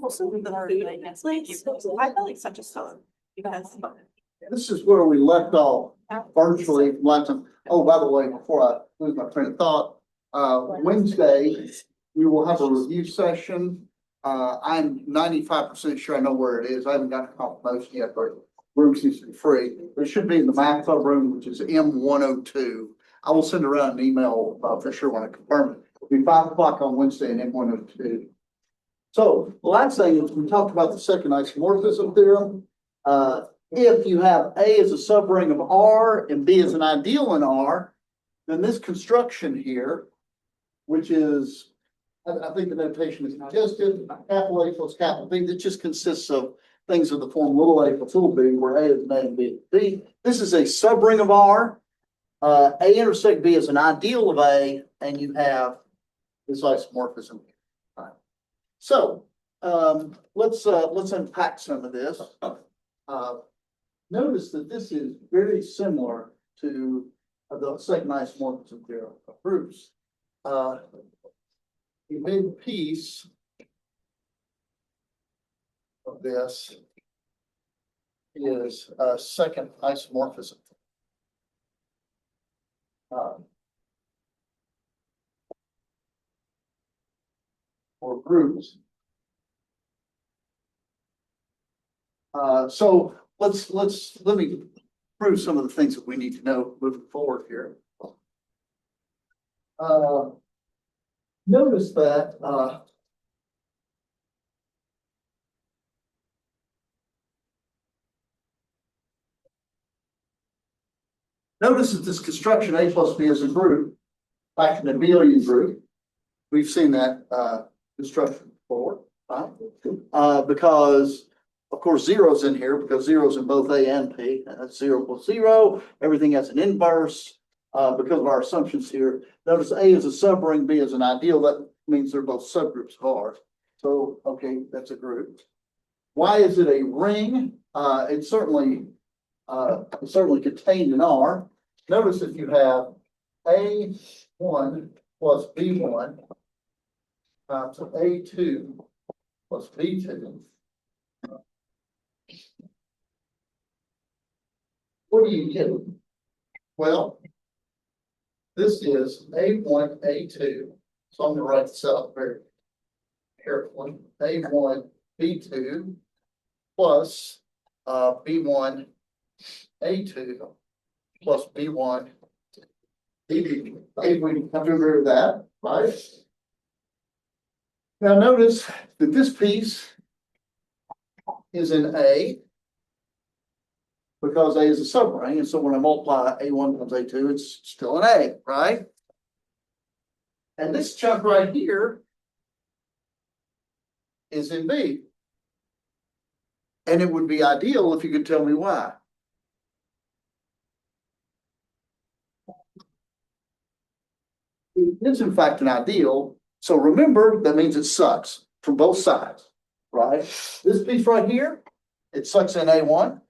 Also with the food place, I feel like such a son because. This is where we left off virtually last time. Oh, by the way, before I lose my train of thought, Wednesday, we will have a review session. I'm 95% sure I know where it is. I haven't got a confirmation yet, but room seems to be free. It should be in the math club room, which is M102. I will send around an email for sure when I confirm it. It'll be 5 o'clock on Wednesday in M102. So the last thing is we talked about the second isomorphism theorem. If you have A as a subring of R and B as an ideal in R, then this construction here, which is, I think the notation is suggested, capital A plus capital B, that just consists of things of the form little a plus little b, where A is an A and B is B. This is a subring of R. A intersect B is an ideal of A, and you have this isomorphism. So let's unpack some of this. Notice that this is very similar to the second isomorphism theorem of groups. A big piece of this is a second isomorphism. Or groups. So let me prove some of the things that we need to know moving forward here. Notice that notice that this construction A plus B is a group, like an abelian group. We've seen that construction before, right? Because of course, zero's in here because zero's in both A and P, and that's 0 plus 0. Everything has an inverse because of our assumptions here. Notice A is a subring, B is an ideal. That means they're both subgroups of R. So, okay, that's a group. Why is it a ring? It's certainly contained in R. Notice if you have A1 plus B1 times A2 plus B2. What do you get? Well, this is A1, A2. So I'm going to write this out very carefully. A1, B2 plus B1, A2 plus B1, B2. Okay, we have to agree with that, right? Now notice that this piece is in A because A is a subring, and so when I multiply A1 times A2, it's still an A, right? And this chunk right here is in B. And it would be ideal if you could tell me why. It is in fact an ideal. So remember, that means it sucks from both sides, right? This piece right here, it sucks in A1.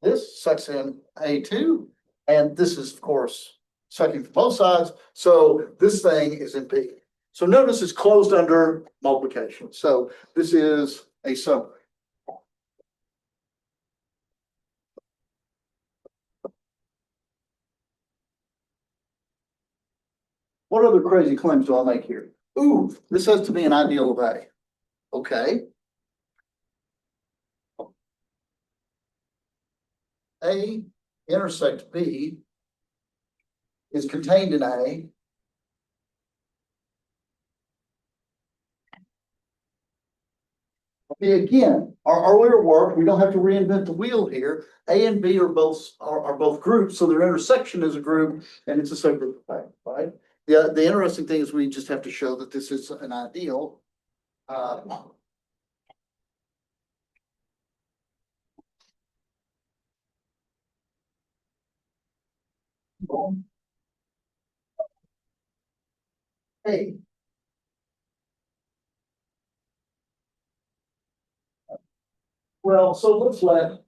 This sucks in A2, and this is, of course, sucking from both sides. So this thing is in P. So notice it's closed under multiplication. So this is a subring. What other crazy claims do I make here? Ooh, this has to be an ideal of A. Okay. A intersect B is contained in A. Okay, again, our earlier work, we don't have to reinvent the wheel here. A and B are both groups, so their intersection is a group, and it's a subgroup of A, right? The interesting thing is we just have to show that this is an ideal. A. Well, so let's let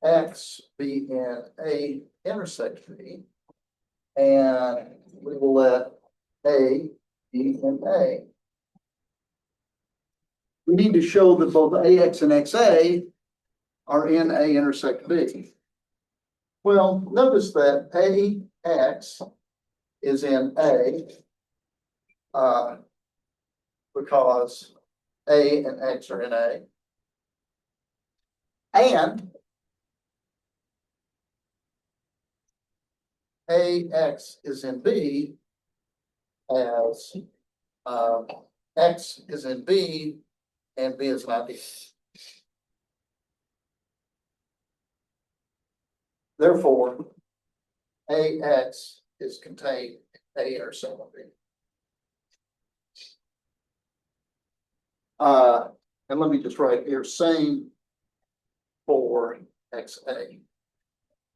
X be in A intersect B, and we will let A be in A. we need to show that both AX and XA are in A intersect B. Well, notice that AX is in A, because A and X are in A. And AX is in B as X is in B and B is not D. Therefore, AX is contained in A intercept B. And let me just write here, same for XA.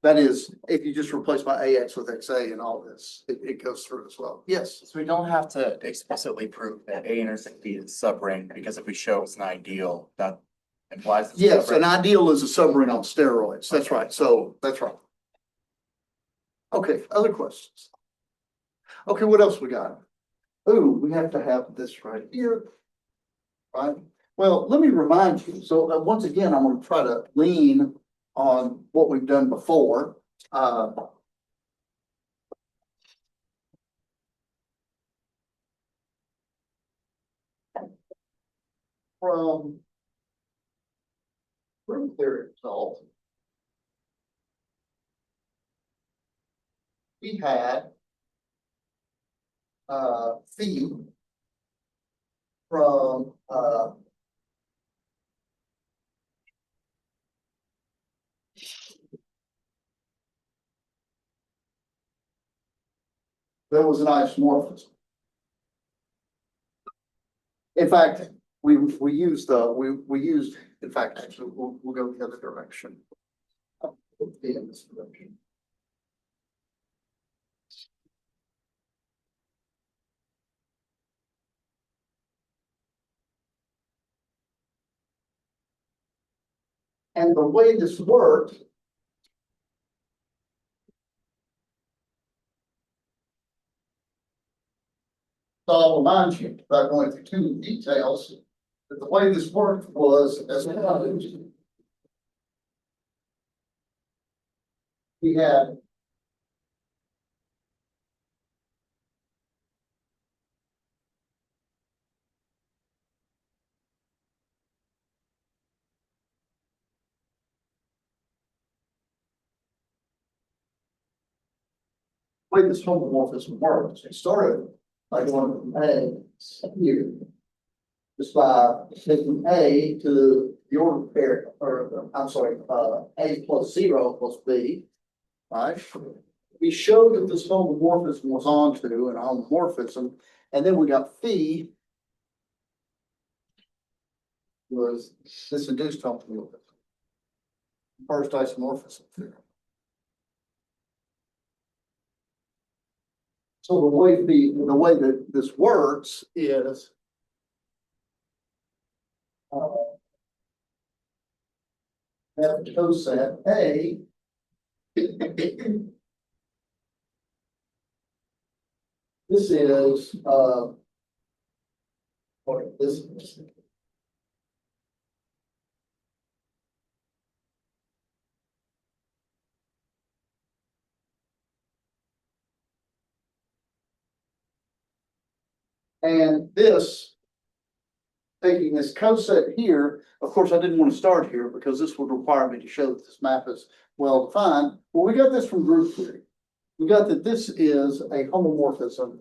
That is, if you just replace my AX with XA and all this, it goes through as well. Yes. So we don't have to explicitly prove that A intersect B is a subring, because if we show it's an ideal, that implies. it's a Yes, subring. an ideal is a subring on steroids. That's right. So that's right. Okay, other questions? Okay, what else we got? Ooh, we have to have this right here. Right? Well, let me remind you. So once again, I'm going to try to lean on what we've done before. From group theory result, we had phi from there was an isomorphism. In fact, we used in fact, actually, we'll go the other direction. In this direction. And the way this worked, so I'll remind you, without going through too many details, that the way this worked was as follows. We had the way this homomorphism works. It started by going from A here, just by taking A to the order pair, or I'm sorry, A plus 0 plus B, right? We showed that this homomorphism was onto an homomorphism, and then we got phi was this induced homomorphism. First isomorphism theorem. So the way that this works is that coset A this is what this is. And this, taking this coset here, of course, I didn't want to start here because this would require me to show that this map is well defined. Well, we got this from group theory. We got that this is a homomorphism.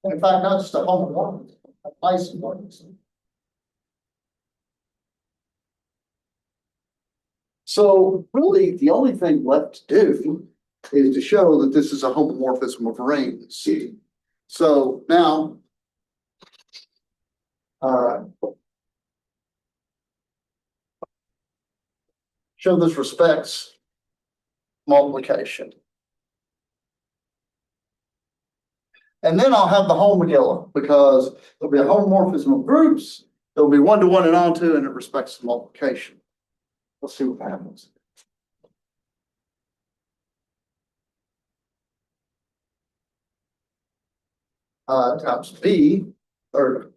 In fact, not just a homomorphism, a isomorphism. So really, the only thing left to do is to show that this is a homomorphism of rings. So now, show this respects multiplication. And then I'll have the homogilla because there'll be a homomorphism of groups. There'll be one-to-one and onto, and it respects the multiplication. Let's see what happens. times B, or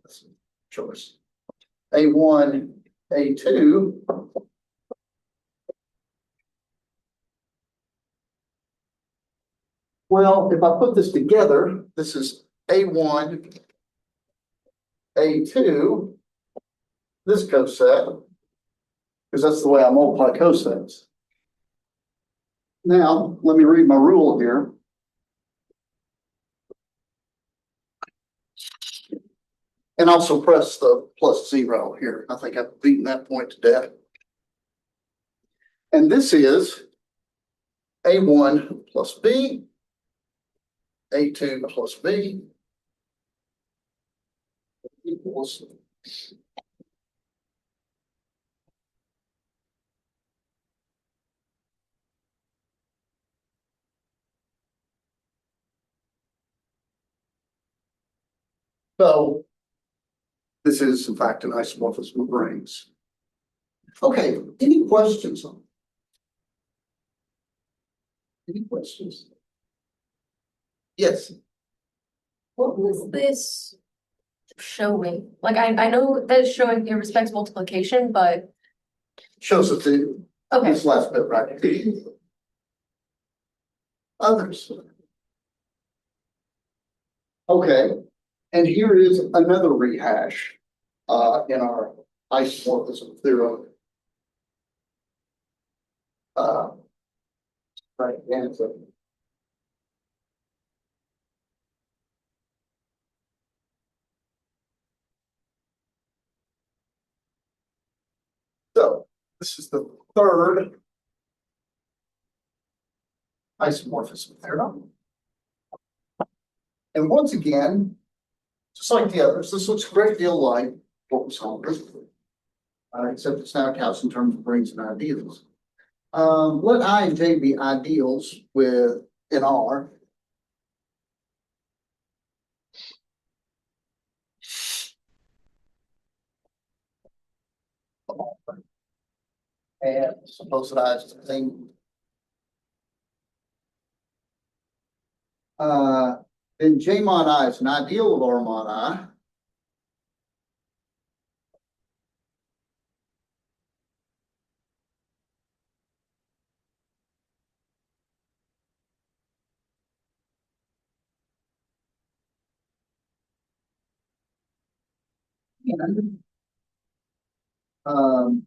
choice. A1, A2. Well, if I put this together, this is A1, A2, this coset, because that's the way I multiply cosets. Now, let me read my rule here. And also press the +0 here. I think I've beaten that point to death. And this is A1 plus B, A2 plus B equals so this is in fact an isomorphism of rings. Okay, any questions on it? Any questions? Yes. What was this showing? Like, I know that it's showing in respects multiplication, but, Shows us the okay, this last bit right here. Others. Okay, and here is another rehash in our isomorphism theorem. Right, and so this is the third isomorphism theorem. And once again, just like the others, this looks a great deal like what we saw before, except it's now counts in terms of rings and ideals. Let I and J be ideals with an R. And suppose that I is the thing. Then J mod I is an ideal of R mod I. And, um,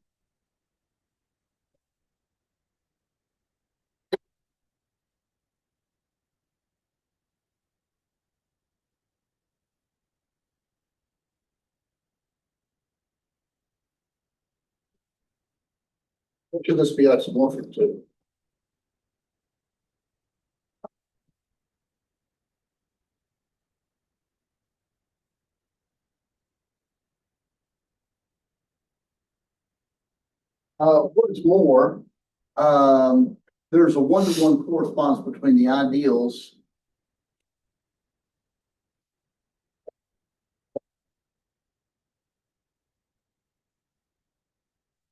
what should this be isomorphic to? What is more, there's a one-to-one correspondence between the ideals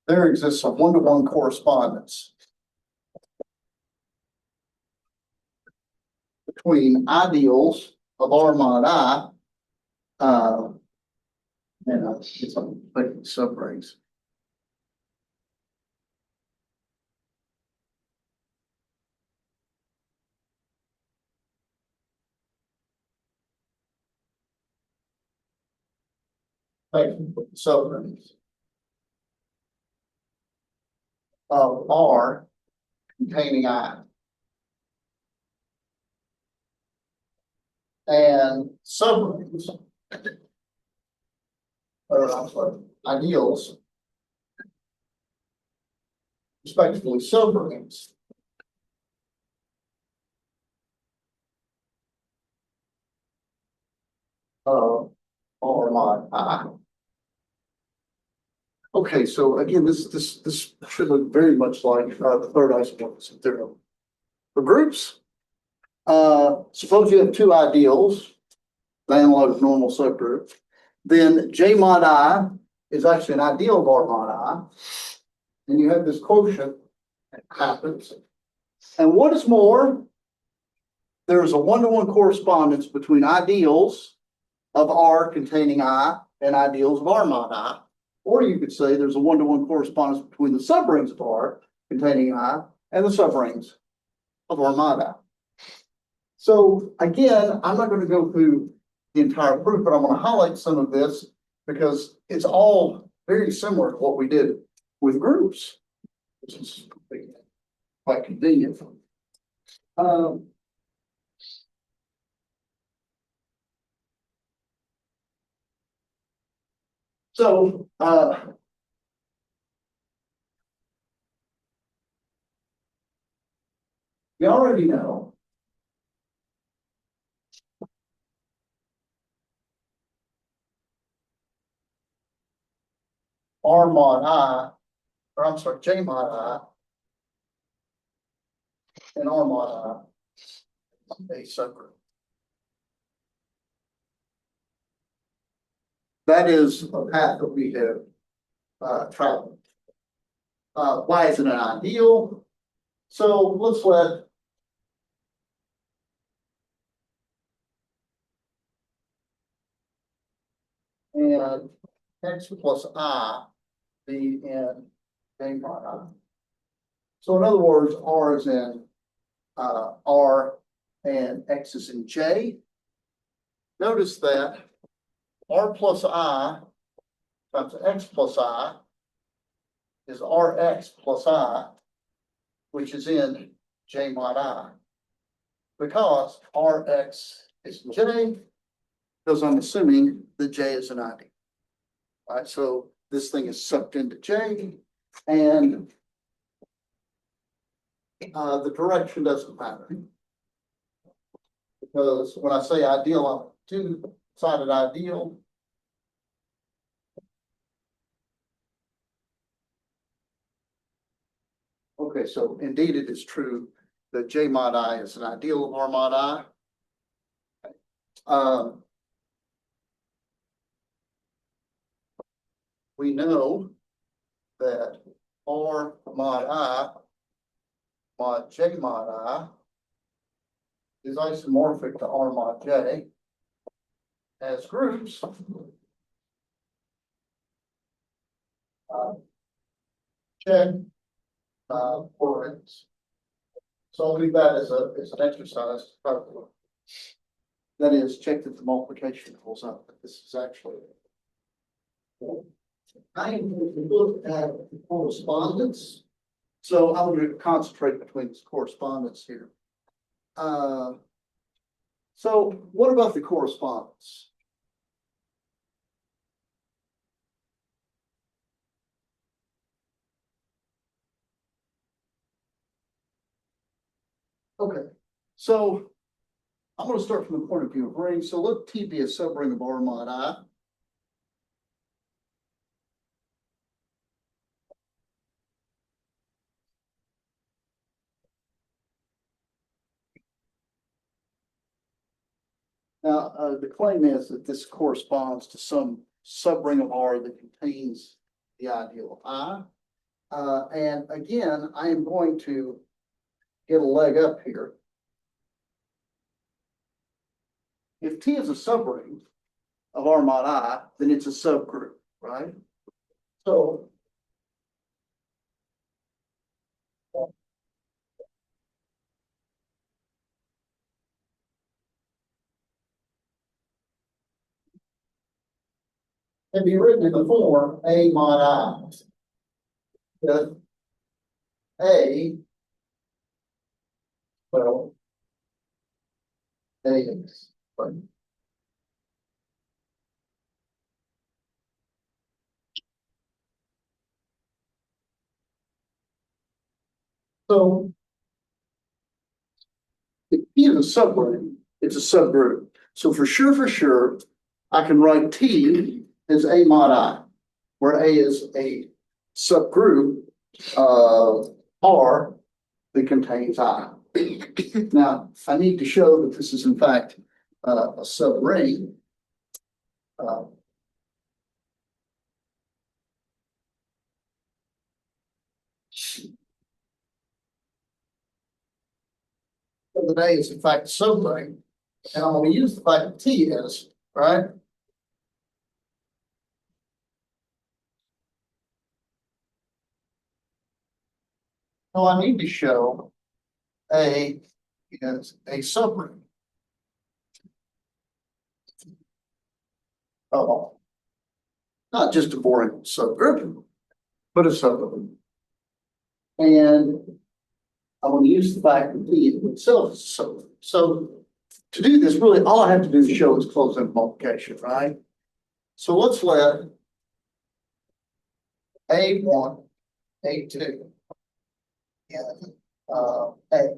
there exists a one-to-one correspondence between ideals of R mod I and it's like subrings. Subrings of R containing I. And subrings, or I'm sorry, ideals, respectively subrings of R mod I. Okay, so again, this should look very much like the third isomorphism theorem. For groups, suppose you have two ideals, the analog of normal subgroup, then J mod I is actually an ideal of R mod I, and you have this quotient that happens. And what is more, there is a one-to-one correspondence between ideals of R containing I and ideals of R mod I. Or you could say there's a one-to-one correspondence between the subrings of R containing I and the subrings of R mod I. So again, I'm not going to go through the entire proof, but I'm going to highlight some of this because it's all very similar to what we did with groups, which is quite convenient. So, we already know R mod I, or I'm sorry, J mod I and R mod I, a subgroup. That is a path that we have traveled. Why is it an ideal? So let's let and X plus I be in J mod I. So in other words, R is in R and X is in J. Notice that R plus I times X plus I is Rx plus I, which is in J mod I. Because Rx is in J, because I'm assuming that J is an ID. All right, so this thing is sucked into J, and the direction doesn't matter. Because when I say ideal, I'm two-sided ideal. Okay, so indeed it is true that J mod I is an ideal of R mod I. We know that R mod I mod J mod I is isomorphic to R mod J as groups. Check for it. So I'll leave that as an exercise. That is, check that the multiplication holds up. But this is actually. I am going to look at the correspondence. So I'm going to concentrate between this correspondence here. So what about the correspondence? Okay, so I'm going to start from the point of view of rings. So let T be a subring of R mod I. Now, the claim is that this corresponds to some subring of R that contains the ideal of I. And again, I am going to get a leg up here. If T is a subring of R mod I, then it's a subgroup, right? So it can be written in the form A mod I. That A, well, A is, right? So if T is a subring, it's a subgroup. So for sure, I can write T as A mod I, where A is a subgroup of R that contains I. Now, I need to show that this is in fact a subring. So that A is in fact a subring, and I'm going to use the fact that T is, right? So I need to show A is a subring. Oh, not just a boring subgroup, but a subgroup. And I want to use the fact that P itself is a subgroup. So to do this, really, all I have to do is show is closed-end multiplication, right? So let's let A1, A2, and A.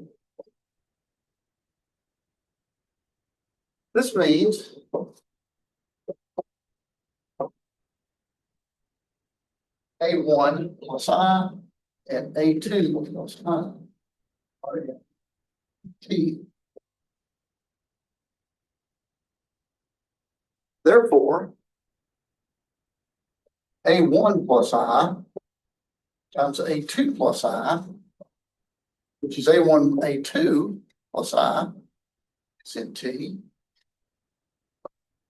This means A1 plus I and A2 plus I are in T. Therefore, A1 plus I times A2 plus I, which is A1, A2 plus I, is in T.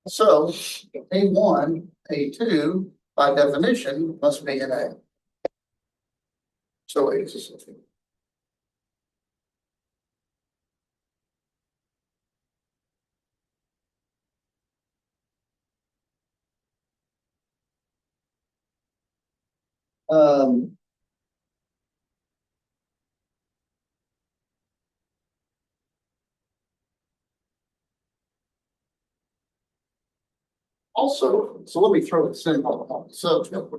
So A1, A2, by definition, must be in A. So it's um, also, so let me throw a symbol on the subject.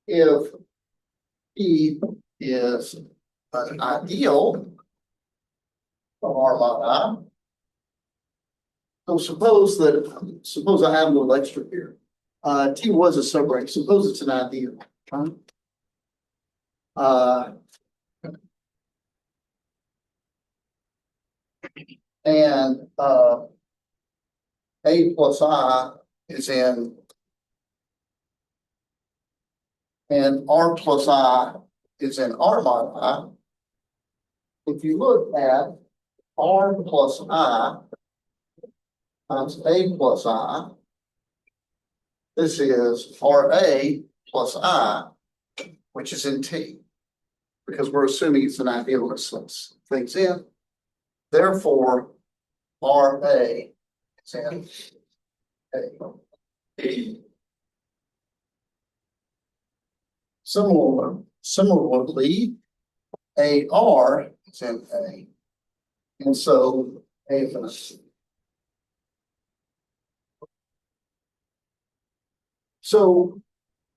If E is an ideal of R mod I, so suppose I have a little extra here. T was a subring. Suppose it's an ideal. Huh? And A plus I is in, and R plus I is in R mod I. If you look at R plus I times A plus I, this is RA plus I, which is in T, because we're assuming it's an ideal that slips things in. Therefore, RA is in A. Similarly, AR is in A. And so A is in C. So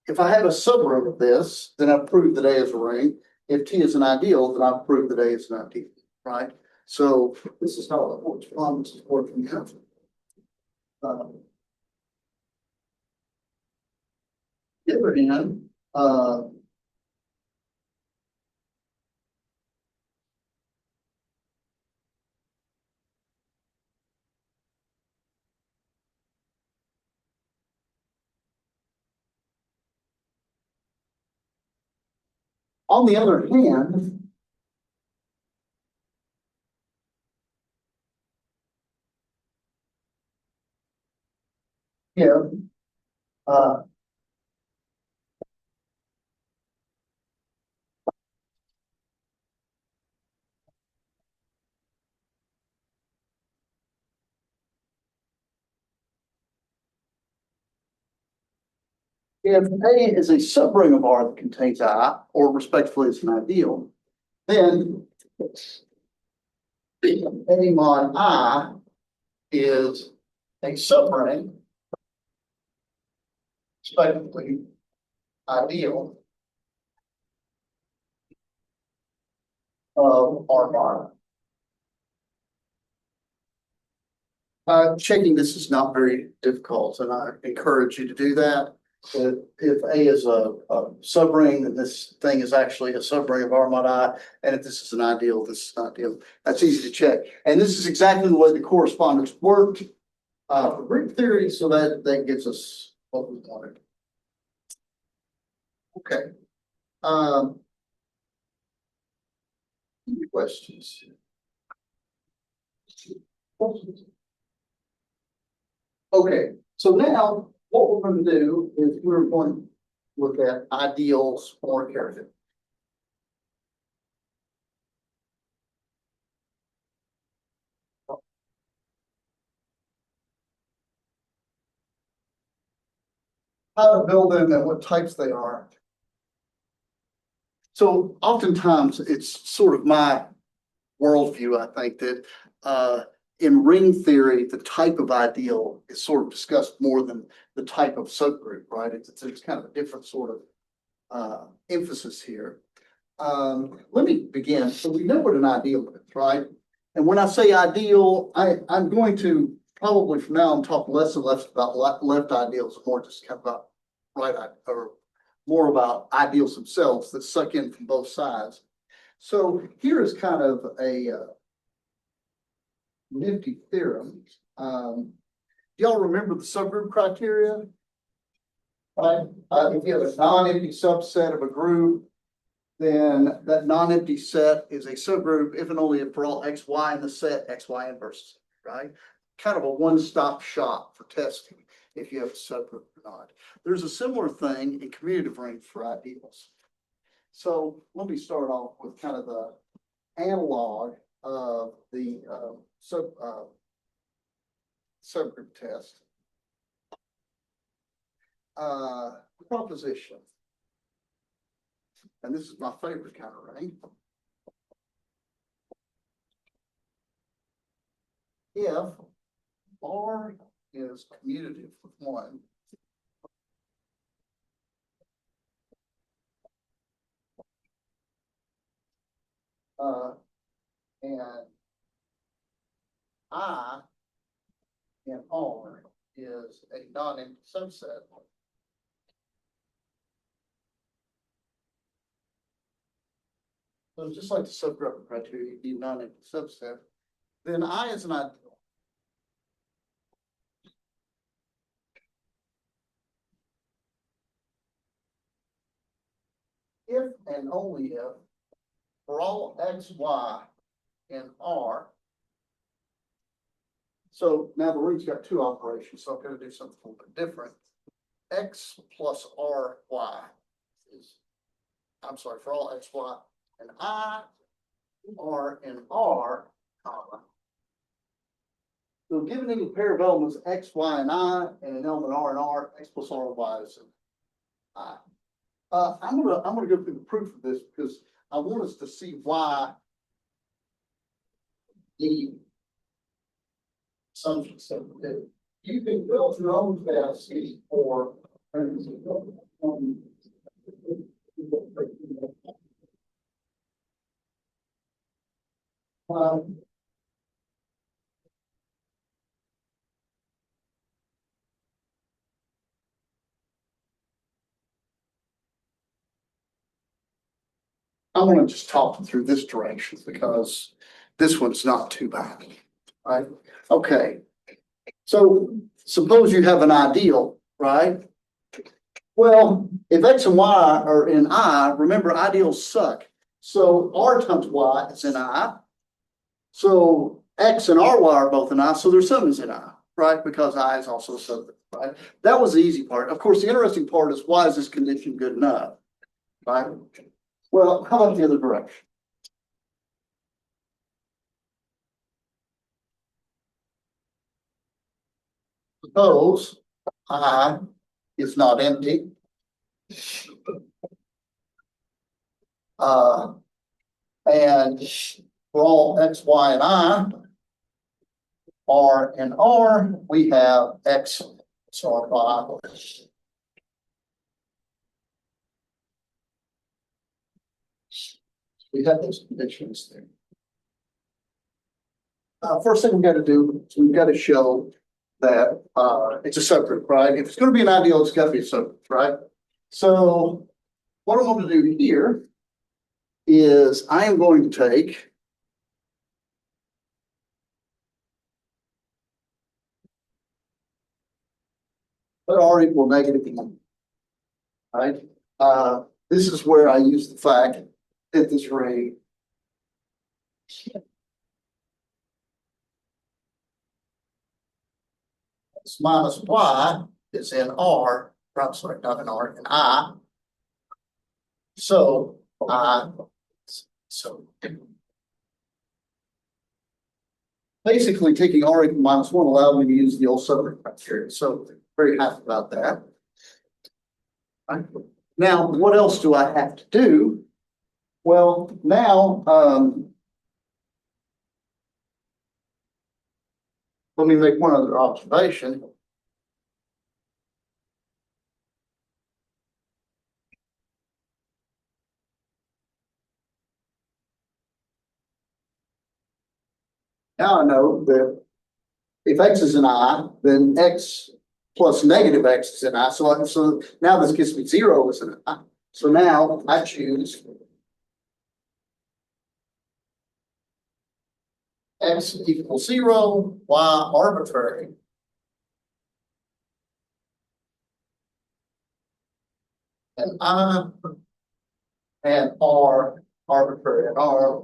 if I have a subring of this, then I've proved that A is a ring. If T is an ideal, then I've proved that A is an ideal, right? So this is how it works. This is working out. The other hand, on the other hand, here, if A is a subring of R that contains I, or respectively is an ideal, then A mod I is a subring, respectively ideal of R mod. Checking this is not very difficult, and I encourage you to do that. If A is a subring, then this thing is actually a subring of R mod I, and if this is an ideal, this is an ideal. That's easy to check. And this is exactly the way the correspondence worked for group theory, so that gives us what we wanted. Okay. Any questions? Okay, so now what we're going to do is we're going look at ideals more carefully. How to build them and what types they are. So oftentimes it's sort of my worldview, I think, that in ring theory, the type of ideal is sort of discussed more than the type of subgroup, right? It's kind of a different sort of emphasis here. Let me begin. So we know what an ideal is, right? And when I say ideal, I'm going to probably from now on talk less and less about left ideals, more just kind of about right or more about ideals themselves that suck in from both sides. So here is kind of a nifty theorem. Do y'all remember the subgroup criteria? Right? If you have a non-empty subset of a group, then that non-empty set is a subgroup if and only if for all x, y in the set, x, y inverses, right? Kind of a one-stop shop for testing if you have a subgroup or not. There's a similar thing in commutative rings for ideals. So let me start off with kind of the analog of the subgroup test. Proposition. And this is my favorite kind of ring. If R is commutative with one, and I in R is a non-empty subset. So just like the subgroup criteria, you need non-empty subset. Then I is an ideal. If and only if for all x, y in R. So now the ring's got two operations, so I'm going to do something a little bit different. X plus R, y is, I'm sorry, for all x, y and I are in R, comma. So given any pair of elements x, y, and I, and an element R and R, x plus R, y is an I. I'm gonna go through the proof of this because I want us to see why the assumption set you can build your own test for I want to just talk through this direction because this one's not too bad, right? Okay. So suppose you have an ideal, right? Well, if x and y are in I, remember ideals suck. So R times y is in I. So x and RY are both in I, so their sum is in I, right? Because I is also a subgroup, right? That was the easy part. Of course, the interesting part is why is this condition good enough, right? Well, how about the other direction? Suppose I is not empty. And for all x, y, and I, R and R, we have x, so y. We have those conditions there. First thing we got to do is we've got to show that it's a subgroup, right? If it's going to be an ideal, it's got to be a subgroup, right? So what I'm going to do here is I am going to take let R equal -1, right? This is where I use the fact that this ring x minus y is in R, or I'm sorry, not in R, in I, So, basically taking R equal -1 allowed me to use the old suburb criteria, so very happy about that. Now, what else do I have to do? Well, now, let me make one other observation. Now I know that if X is an I, then X plus negative X is an I. So now this gives me 0 as an I. So now I choose X equals 0, Y arbitrary. And I and R arbitrary and R.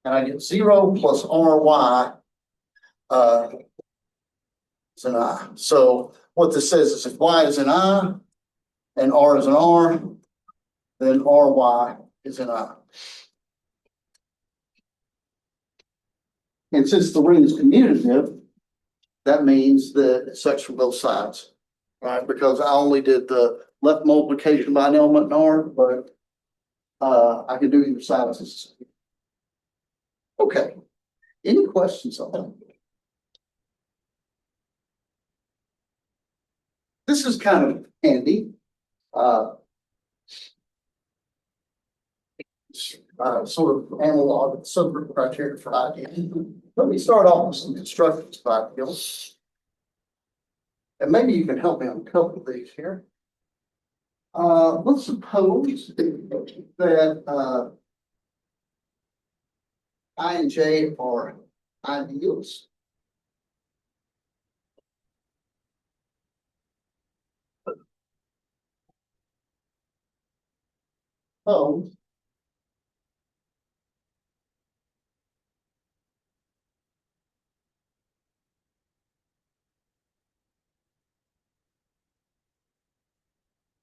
And I get 0 plus RY is an I. So what this says is if Y is an I and R is an R, then RY is an I. And since the ring is commutative, that means that it sucks from both sides, right? Because I only did the left multiplication by an element in R, but I can do either side. Okay. Any questions on that? This is kind of handy. Sort of analog subgroup criteria for ideals. Let me start off with some constructions of ideals. And maybe you can help me on a couple of these here. Let's suppose that I and J are ideals. Oh.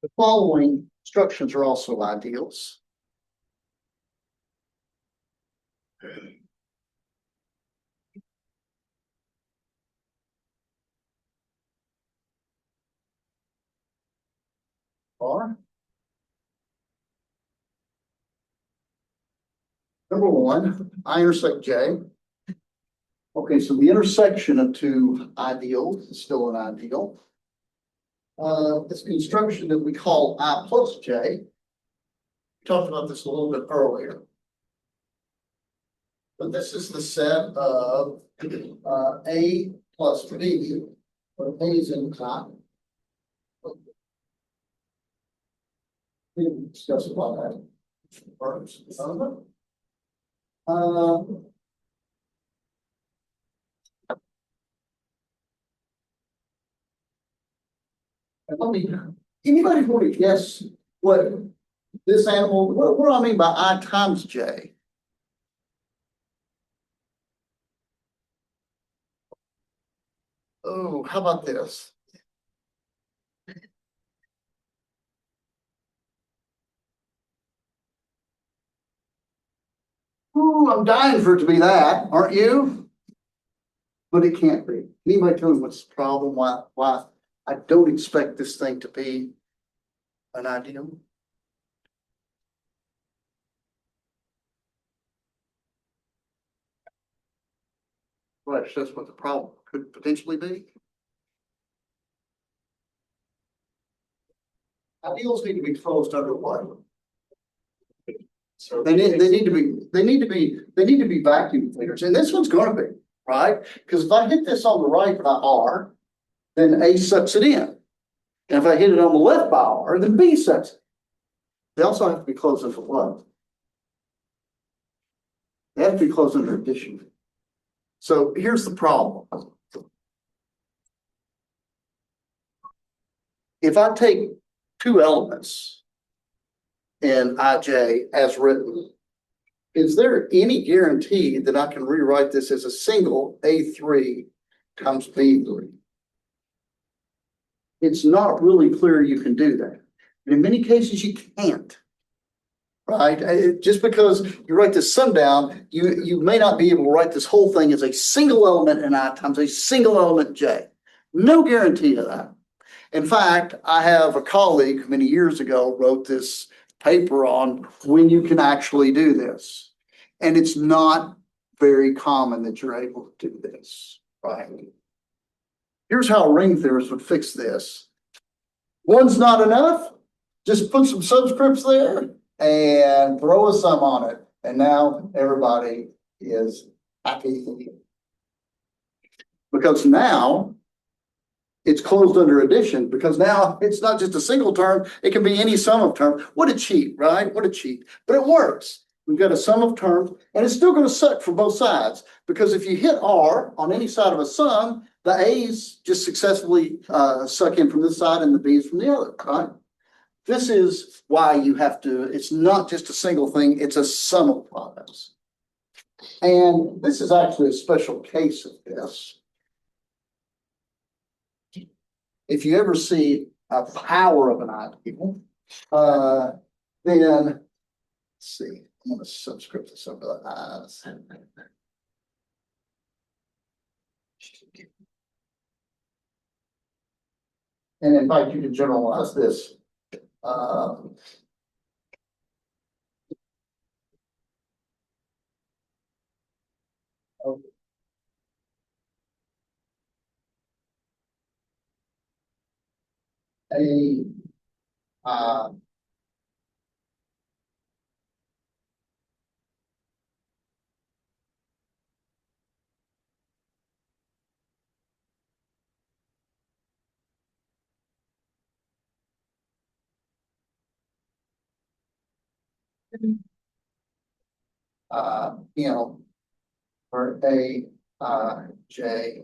The following instructions are also ideals. Are number one, I intersect J. Okay, so the intersection of two ideals is still an ideal. This construction that we call I plus J. We talked about this a little bit earlier. But this is the set of A plus B, where A is in I. We can discuss about that first. And let me, anybody want to guess what this animal, what do I mean by I times J? Oh, how about this? Ooh, I'm dying for it to be that, aren't you? But it can't be. Anybody tell me what's the problem? Why I don't expect this thing to be an ideal? Well, that's what the problem could potentially be. Ideals need to be closed under what? So they need to be vacuum cleaners, and this one's going to be, right? Because if I hit this on the right by R, then A sucks it in. And if I hit it on the left by R, then B sucks it. They also have to be closed under what? They have to be closed under addition. So here's the problem. If I take two elements in IJ as written, is there any guarantee that I can rewrite this as a single A3 times B3? it's not really clear you can do that. And in many cases, you can't. Right? Just because you write this sum down, you may not be able to write this whole thing as a single element in I times a single element J. No guarantee of that. In fact, I have a colleague many years ago wrote this paper on when you can actually do this. And it's not very common that you're able to do this, right? Here's how a ring theorist would fix this. One's not enough. Just put some subscripts there and throw a sum on it. And now everybody is happy. Because now it's closed under addition, because now it's not just a single term, it can be any sum of terms. What a cheat, right? What a cheat. But it works. We've got a sum of terms, and it's still going to suck for both sides, because if you hit R on any side of a sum, the A's just successfully suck in from this side and the B's from the other, right? This is why you have to, it's not just a single thing, it's a sum of products. And this is actually a special case of this. If you ever see a power of an ideal, then let's see, I'm going to subscript this over the I's. And in fact, you can generalize this. A you know, or A J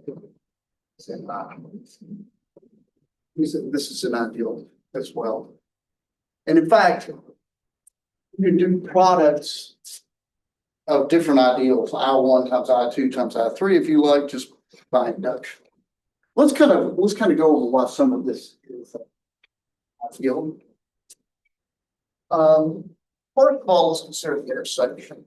is in this is an ideal as well. And in fact, you do products of different ideals, I1 times I2 times I3, if you like, just by induction. Let's kind of go over what some of this is. Ideal. First of all, let's consider the intersection.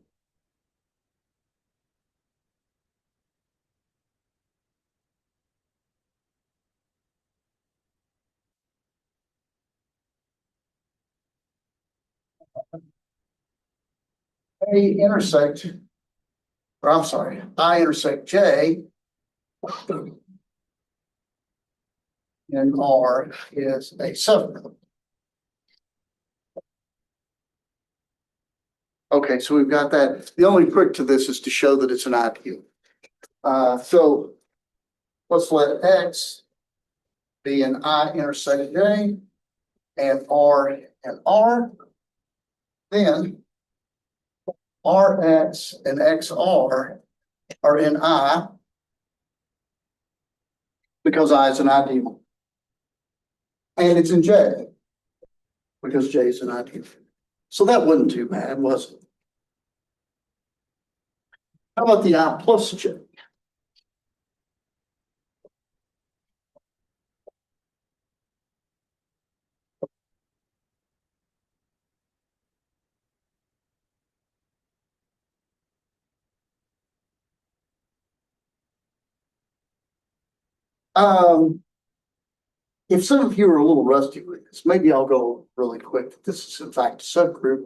A intersect, or I'm sorry, I intersect J and R is a subgroup. Okay, so we've got that. The only trick to this is to show that it's an ideal. So let's let X be an I intersect J and R and R. Then Rx and XR are in I because I is an ideal. And it's in J because J is an ideal. So that wasn't too bad, was it? How about the I plus J? If some of you are a little rusty with this, maybe I'll go really quick. This is in fact a subgroup.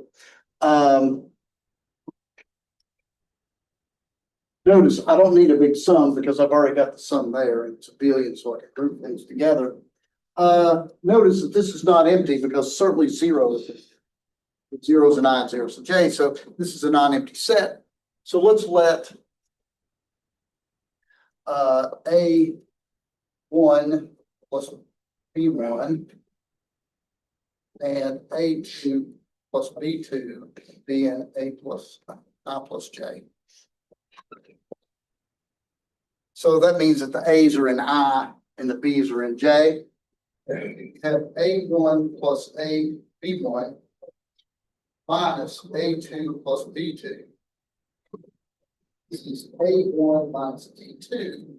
Notice I don't need a big sum because I've already got the sum there and it's a billion, so I can group things together. Notice that this is not empty because certainly zero is zeros and I and zeros and J. So this is a non-empty set. So let's let A1 plus B1 and A2 plus B2 be in A plus I plus J. So that means that the A's are in I and the B's are in J. You have A1 plus A B1 minus A2 plus B2. This is A1 minus B2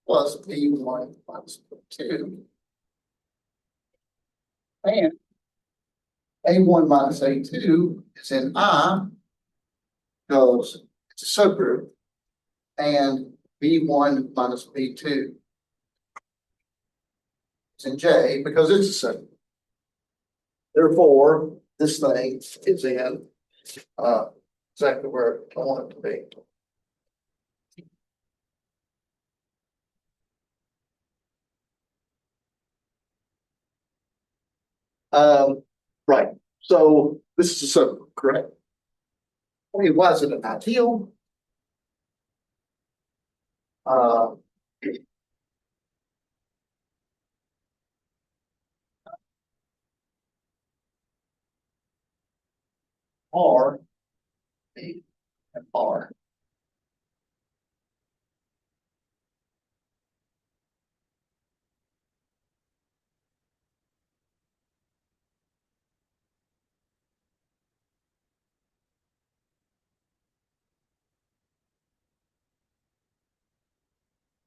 plus B1 minus B2. And A1 minus A2 is in I because it's a subgroup. And B1 minus B2 is in J because it's a subgroup. Therefore, this thing is in exactly where I want it to be. Right. So this is a subgroup, correct? Okay, why is it an ideal? Uh, R, B, and R.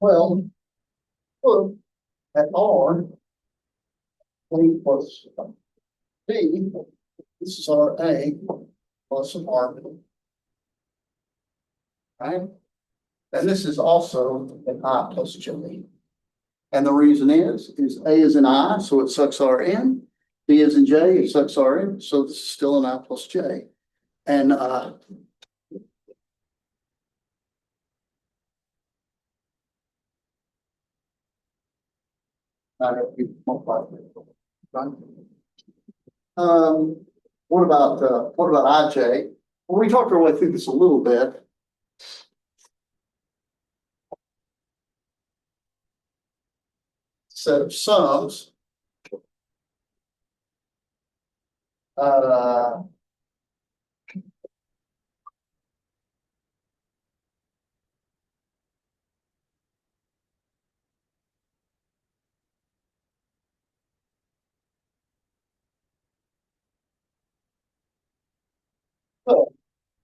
Well, look at R, A plus B. This is our A plus some R. Right? And this is also an I plus J. And the reason is A is an I, so it sucks R in. B is in J, it sucks R in, so this is still an I plus J. And right? What about IJ? Well, we talked our way through this a little bit. Set of sums. Uh, so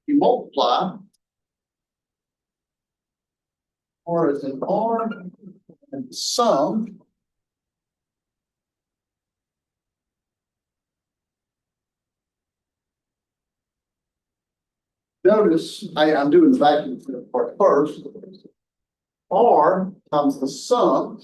you multiply. R is in R, and the sum. Notice I'm doing the vacuum part first. R times the sum.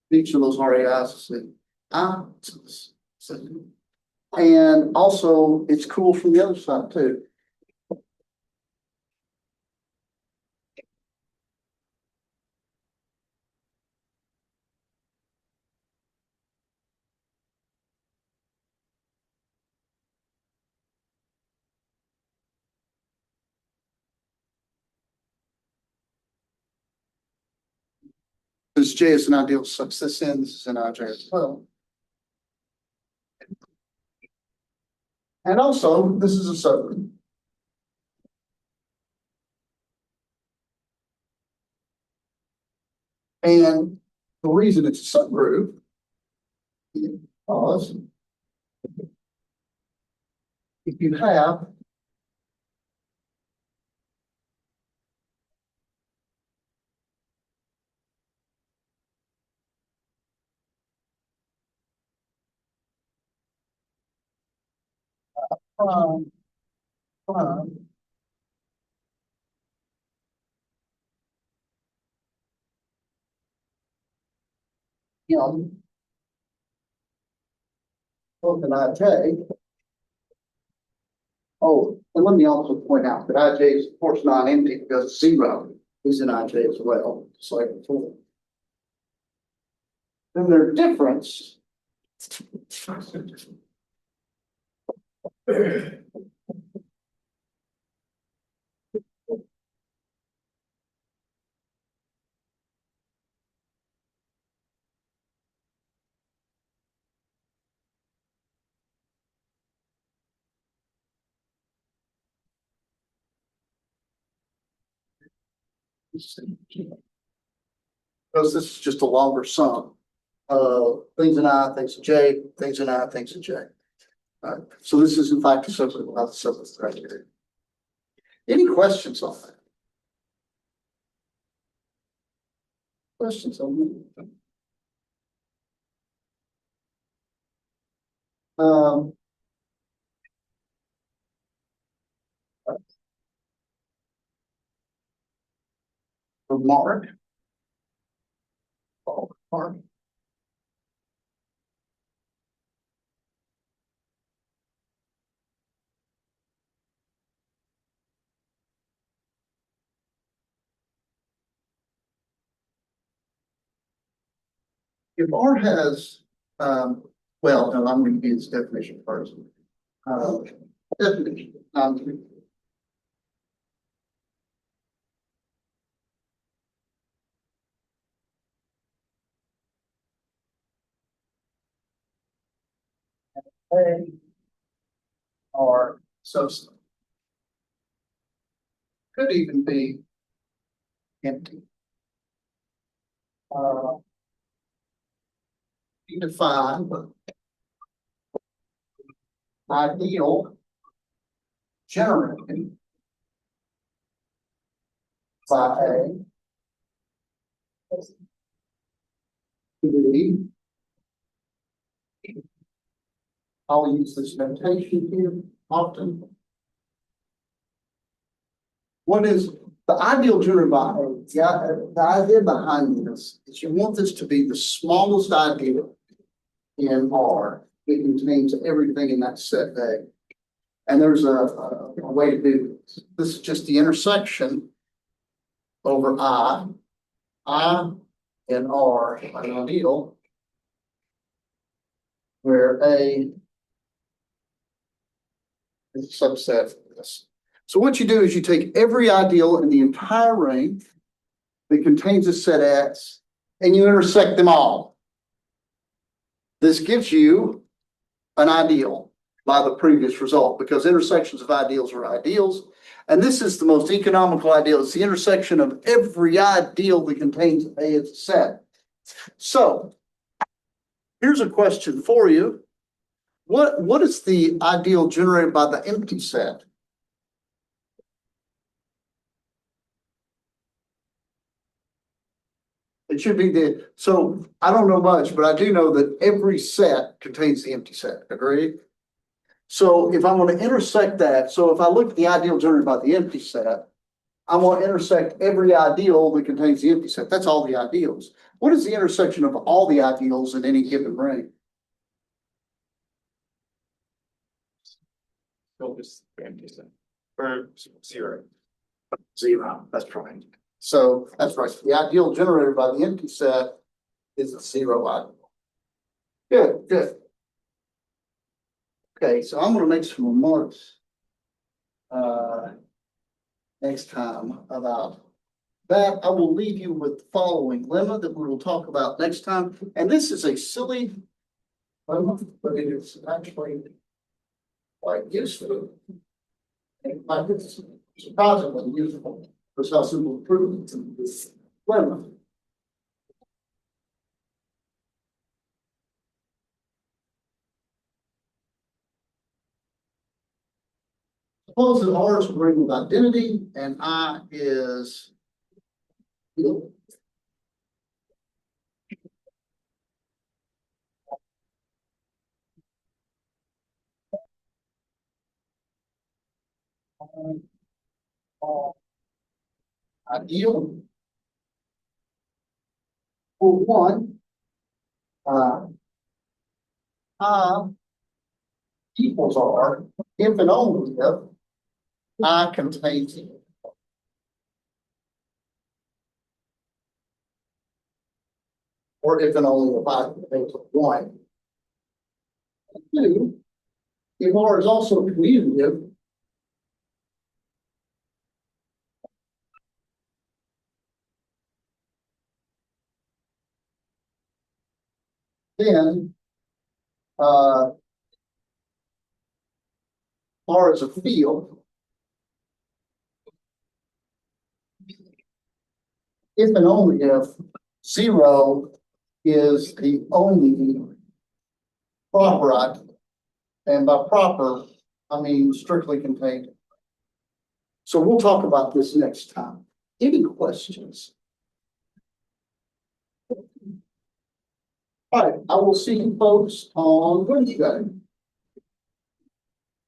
Each of those RAIs is the I. And also, it's cool from the other side too. Since J is an ideal, sucks this in. This is an IJ as well. And also, this is a subgroup. And the reason it's a subgroup is because if you have prime, prime, M, both an IJ. Oh, and let me also point out that IJ is of course non-empty because zero is an IJ as well, just like before. Then their difference because this is just a longer sum. things in I, things in J, things in I, things in J. So this is in fact a subset without the subset criteria. Any questions on that? Questions on that? Remark. Remark. If R has, well, no, I'm going to use definition first. Definition. A or substance. Could even be empty. You define ideal generated by A to be, I'll use this notation here often. What is the ideal generated by A? The idea behind this is you want this to be the smallest idea in R. It contains everything in that set A. And there's a way to do this. This is just the intersection over I and R, an ideal, where A is a subset of this. So what you do is you take every ideal in the entire ring that contains a set X and you intersect them all. This gives you an ideal by the previous result because intersections of ideals are ideals. And this is the most economical ideal. It's the intersection of every ideal that contains A as a set. So here's a question for you. What is the ideal generated by the empty set? It should be so I don't know much, but I do know that every set contains the empty set. Agreed? So if I'm going to intersect that, so if I look at the ideal generated by the empty set, I'm going to intersect every ideal that contains the empty set. That's all the ideals. What is the intersection of all the ideals in any given ring? Just empty set. Or zero. Zero. That's right. So that's right. The ideal generated by the empty set is a zero ideal. Good, good. Okay, so I'm going to make some remarks next time about that. I will leave you with the following lemma that we will talk about next time. And this is a silly lemma, but it is actually quite useful. And it's surprisingly useful for how simple improvements in this lemma. Suppose that R is a ring with identity and I is field. Ideal for one, I equals R if and only if I contains it. Or if and only if I contains one. Two, if R is also commutative, then R is a field. If and only if zero is the only proper item. And by proper, I mean strictly contained. So we'll talk about this next time. Any questions? All right, I will see you folks on Wednesday.